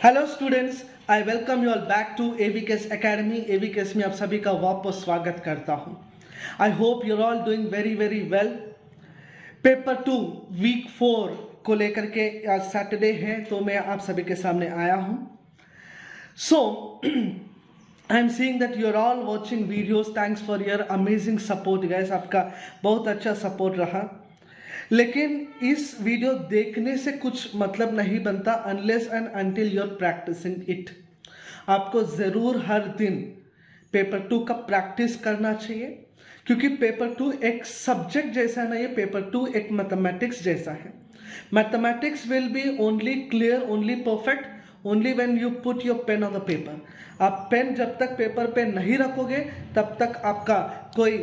Hello students, I welcome you all back to AVKS academy. AVKS में आप सभी का वापस स्वागत करता हूं। I hope you are all doing very very well. Paper 2 week 4 को लेकर के आज सैटरडे है, तो मैं आप सभी के सामने आया हूं। So I am seeing that you are all watching videos. Thanks for your amazing support guys, आपका बहुत अच्छा सपोर्ट रहा। लेकिन इस वीडियो देखने से कुछ मतलब नहीं बनता unless and until you are practising it. आपको ज़रूर हर दिन पेपर 2 का प्रैक्टिस करना चाहिए, क्योंकि पेपर 2 एक सब्जेक्ट जैसा नहीं है, पेपर 2 एक मैथमेटिक्स जैसा है। Mathematics will be only clear, only perfect only when you put your pain on the paper. आप पेन जब तक पेपर पे नहीं रखोगे तब तक आपका कोई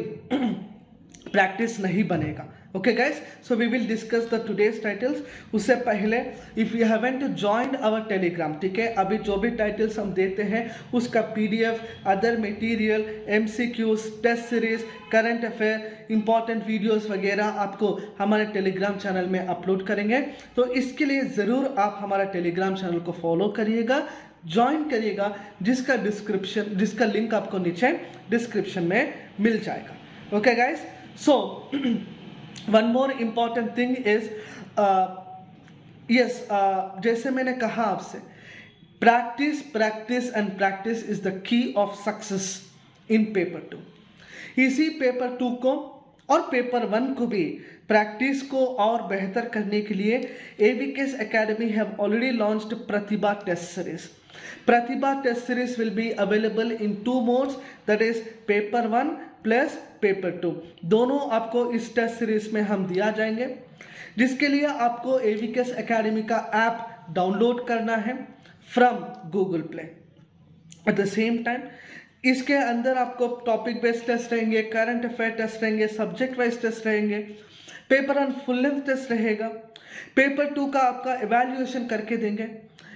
प्रैक्टिस नहीं बनेगा। Okay guys, so we will discuss the today's titles. उससे पहले if you haven't joined our Telegram, ठीक है, अभी जो भी टाइटल्स हम देते हैं उसका PDF, other material, MCQs, test series, current affair, important videos वगैरह आपको हमारे टेलीग्राम चैनल में अपलोड करेंगे। तो इसके लिए ज़रूर आप हमारा टेलीग्राम चैनल को फॉलो करिएगा, ज्वाइन करिएगा, जिसका लिंक आपको नीचे डिस्क्रिप्शन में मिल जाएगा। Okay guys, so one more important thing is जैसे मैंने कहा आपसे, practice practice and practice is the key of success in paper 2। इसी पेपर 2 को और पेपर 1 को भी प्रैक्टिस को और बेहतर करने के लिए AVKS academy have already launched Pratibha test series. Pratibha test series will be available in 2 modes, that is paper 1 plus paper 2। दोनों आपको इस टेस्ट सीरीज में हम दिया जाएंगे, जिसके लिए आपको एवीकेस एकेडमी का ऐप डाउनलोड करना है from Google Play. At the same time इसके अंदर आपको टॉपिक बेस्ड टेस्ट रहेंगे, करंट अफेयर टेस्ट रहेंगे, सब्जेक्ट वाइज टेस्ट रहेंगे, पेपर 1 फुल लेंथ टेस्ट रहेगा। पेपर 2 का आपका इवैल्यूएशन करके देंगे,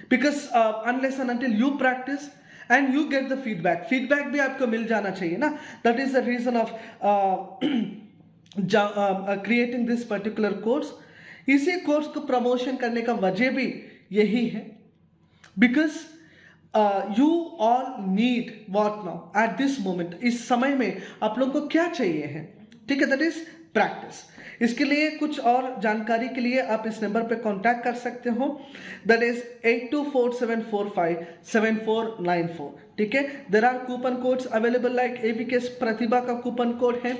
because unless and until you practice and you get the feedback भी आपको मिल जाना चाहिए ना। That is the reason of creating this particular course. इसी कोर्स को प्रमोशन करने का वजह भी यही है, because you all need what now at this moment. इस समय में आप लोगों को क्या चाहिए है, ठीक है, दैट इज प्रैक्टिस। इसके लिए कुछ और जानकारी के लिए आप इस नंबर पे कांटेक्ट कर सकते हो, दैट इज 8247457494, ठीक है। There are coupon codes available like AVKS Pratibha का कूपन कोड है,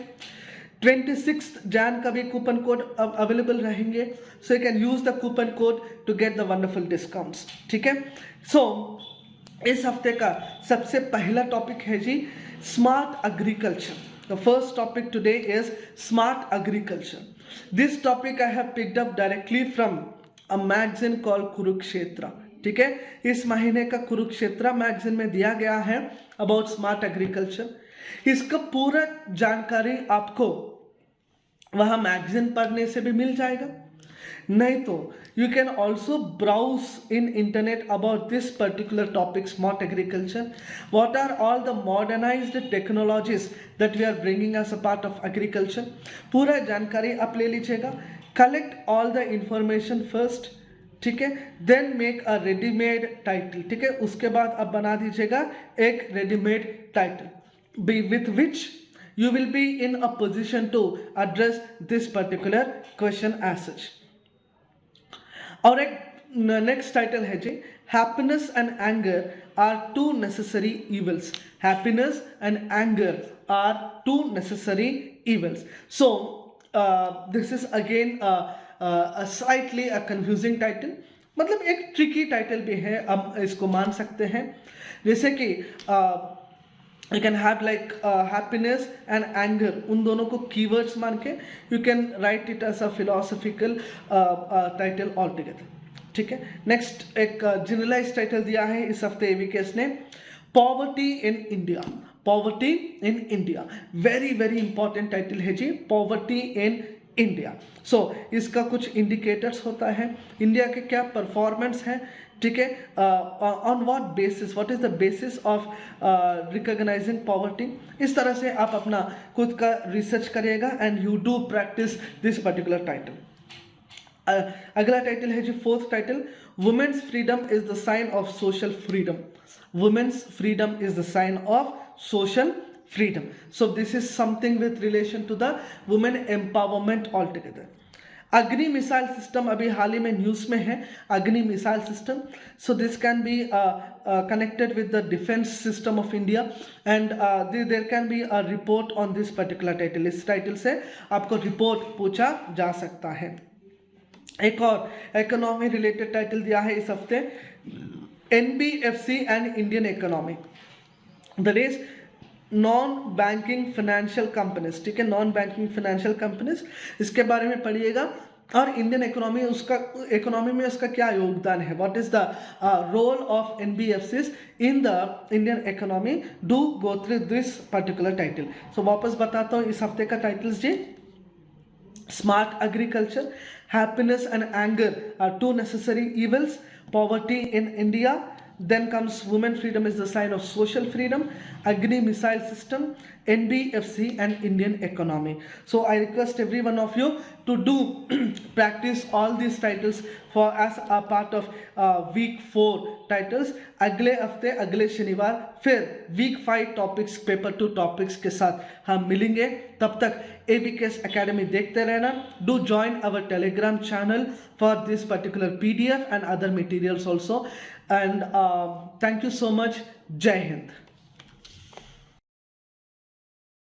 26 जैन का भी कूपन कोड अवेलेबल रहेंगे, so you can use the coupon code to get the wonderful discounts, ठीक है। सो इस हफ्ते का सबसे पहला टॉपिक है जी smart agriculture. The first topic today is smart agriculture. This topic I have picked up directly from a magazine called Kurukshetra, ठीक है। इस महीने का कुरुक्षेत्र मैगजीन में दिया गया है अबाउट स्मार्ट एग्रीकल्चर। इसका पूरा जानकारी आपको वहाँ मैगजीन पढ़ने से भी मिल जाएगा, नहीं तो you can also browse in internet about this particular topic, smart agriculture. What are all the modernized technologies that we are bringing as a part of agriculture? पूरा जानकारी आप ले लीजिएगा, collect all the information first, ठीक है, then make a ready-made title, ठीक है। उसके बाद आप बना दीजिएगा एक ready-made title with which you will be in a position to address this particular question as such। और एक नेक्स्ट टाइटल है जी happiness and anger are two necessary evils. Happiness and anger are two necessary evils. So this is again slightly a confusing title, मतलब एक tricky title भी है, हम इसको मान सकते हैं। जैसे कि you can have like happiness and anger, उन दोनों को keywords मान के you can write it as a philosophical title altogether, ठीक है। नेक्स्ट एक जनरलाइज टाइटल दिया है इस हफ्ते एवीकेस ने, poverty in India. Poverty in India very very important title है जी, पॉवर्टी इन इंडिया। सो इसका कुछ इंडिकेटर्स होता है, इंडिया के क्या परफॉर्मेंस है, ठीक है, on what basis, what is the basis of recognising poverty. इस तरह से आप अपना खुद का रिसर्च करिएगा and you do practice this particular title. अगला टाइटल है जी, fourth title, women's freedom is the sign of social freedom. Women's freedom is the sign of social freedom. So this is something with relation to the women empowerment altogether. Agni missile system अभी हाल ही में news में है, Agni missile system. So this can be connected with the defence system of India and there can be a report on this particular title. इस title से आपको report पूछा जा सकता है. एक और इकोनॉमी रिलेटेड टाइटल दिया है इस हफ्ते, NBFC and Indian economy. That is non banking financial companies. ठीक है, नॉन बैंकिंग फाइनेंशियल कंपनीज, इसके बारे में पढ़िएगा. और इंडियन इकोनॉमी, उसका इकोनॉमी में उसका क्या योगदान है, what is the role of NBFCs in the Indian economy. Do go through this particular title. So वापस बताता हूँ इस हफ्ते का टाइटल्स जी. Smart agriculture, happiness and anger are two necessary evils, poverty in India. Then comes women freedom is the sign of social freedom, Agni missile system, NBFC and Indian economy. So I request every one of you to do practice all these titles for as a part of week 4 titles. अगले हफ्ते अगले शनिवार फिर week 5 topics, paper 2 topics के साथ हम मिलेंगे. तब तक ABKS Academy देखते रहना. Do join our Telegram channel for this particular PDF and other materials also. And thank you so much. Jai Hind.